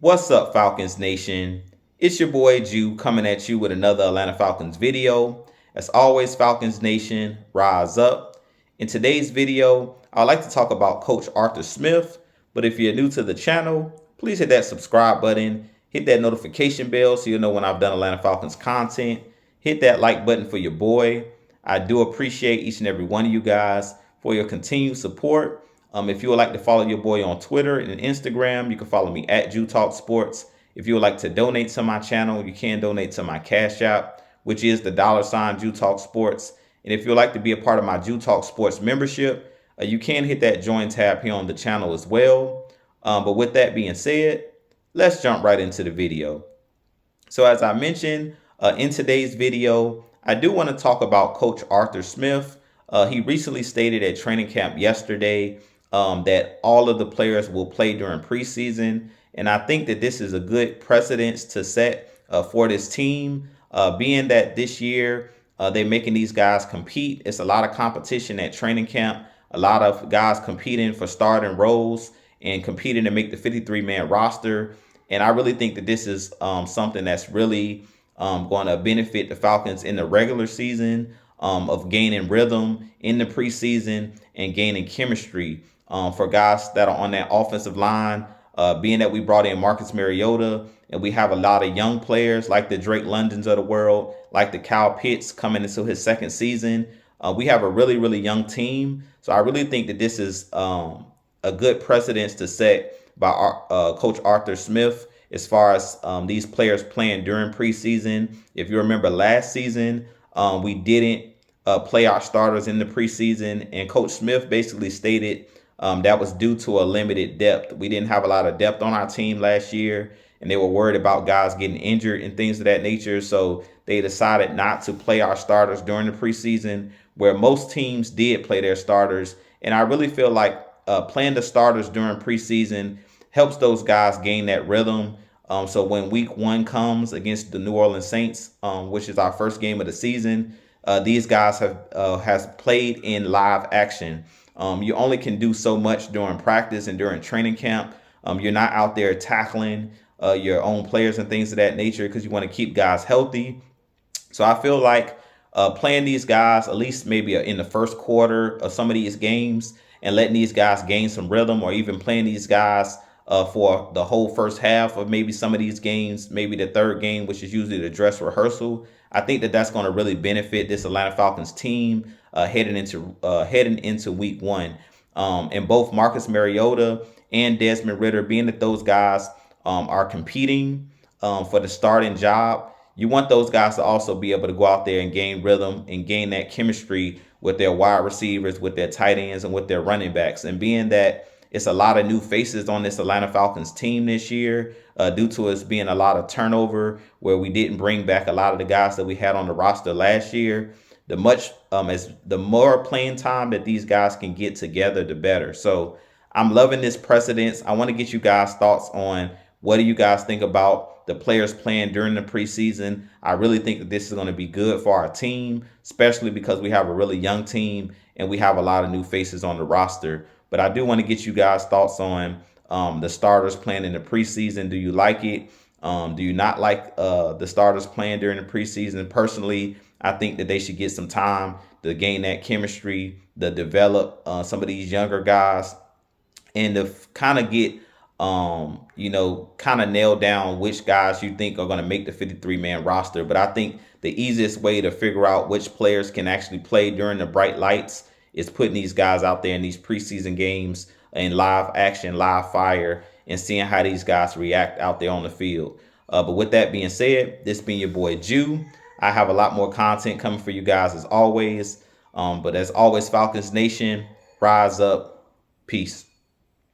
What's up, Falcons Nation? It's your boy Jew coming at you with another Atlanta Falcons video. As always, Falcons Nation, rise up. In today's video, I'd like to talk about Coach Arthur Smith, but if you're new to the channel, please hit that subscribe button, hit that notification bell so you'll know when I've done Atlanta Falcons content, hit that like button for your boy. I do appreciate each and every one of you guys for your continued support. If you would like to follow your boy on Twitter and Instagram, you can follow me at Jew Talk Sports. If you would like to donate to my channel, you can donate to my Cash App, which is the $ Jew Talk Sports. And if you would like to be a part of my Jew Talk Sports membership, you can hit that join tab here on the channel as well. But with that being said, let's jump right into the video. So as I mentioned in today's video, I do want to talk about Coach Arthur Smith. He recently stated at training camp yesterday that all of the players will play during preseason. And I think that this is a good precedence to set for this team, being that this year they're making these guys compete. It's a lot of competition at training camp, a lot of guys competing for starting roles and competing to make the 53-man roster. And I really think that this is something that's really going to benefit the Falcons in the regular season, of gaining rhythm in the preseason and gaining chemistry for guys that are on that offensive line, being that we brought in Marcus Mariota and we have a lot of young players like the Drake Londons of the world, like the Kyle Pitts coming into his second season. We have a really, really young team. So I really think that this is a good precedence to set by Coach Arthur Smith as far as these players playing during preseason. If you remember last season, we didn't play our starters in the preseason, and Coach Smith basically stated that was due to a limited depth. We didn't have a lot of depth on our team last year, and they were worried about guys getting injured and things of that nature. So they decided not to play our starters during the preseason, where most teams did play their starters. And I really feel like playing the starters during preseason helps those guys gain that rhythm. So when week 1 comes against the New Orleans Saints, which is our first game of the season, these guys has played in live action. You only can do so much during practice and during training camp. You're not out there tackling your own players and things of that nature because you want to keep guys healthy. So I feel like playing these guys at least maybe in the first quarter of some of these games and letting these guys gain some rhythm, or even playing these guys for the whole first half of maybe some of these games, maybe the third game, which is usually the dress rehearsal. I think that that's going to really benefit this Atlanta Falcons team heading into week 1. And both Marcus Mariota and Desmond Ridder, being that those guys are competing for the starting job, you want those guys to also be able to go out there and gain rhythm and gain that chemistry with their wide receivers, with their tight ends, and with their running backs. And being that it's a lot of new faces on this Atlanta Falcons team this year, due to us being a lot of turnover, where we didn't bring back a lot of the guys that we had on the roster last year. The more playing time that these guys can get together, the better. So I'm loving this precedence. I want to get you guys' thoughts on what do you guys think about the players playing during the preseason. I really think that this is going to be good for our team, especially because we have a really young team and we have a lot of new faces on the roster. But I do want to get you guys' thoughts on the starters playing in the preseason. Do you like it? Do you not like the starters playing during the preseason? Personally, I think that they should get some time to gain that chemistry, to develop some of these younger guys, and to kind of get, kind of nail down which guys you think are going to make the 53-man roster. But I think the easiest way to figure out which players can actually play during the bright lights is putting these guys out there in these preseason games in live action, live fire, and seeing how these guys react out there on the field. But with that being said, this being your boy Jew, I have a lot more content coming for you guys as always. But as always, Falcons Nation, rise up. Peace.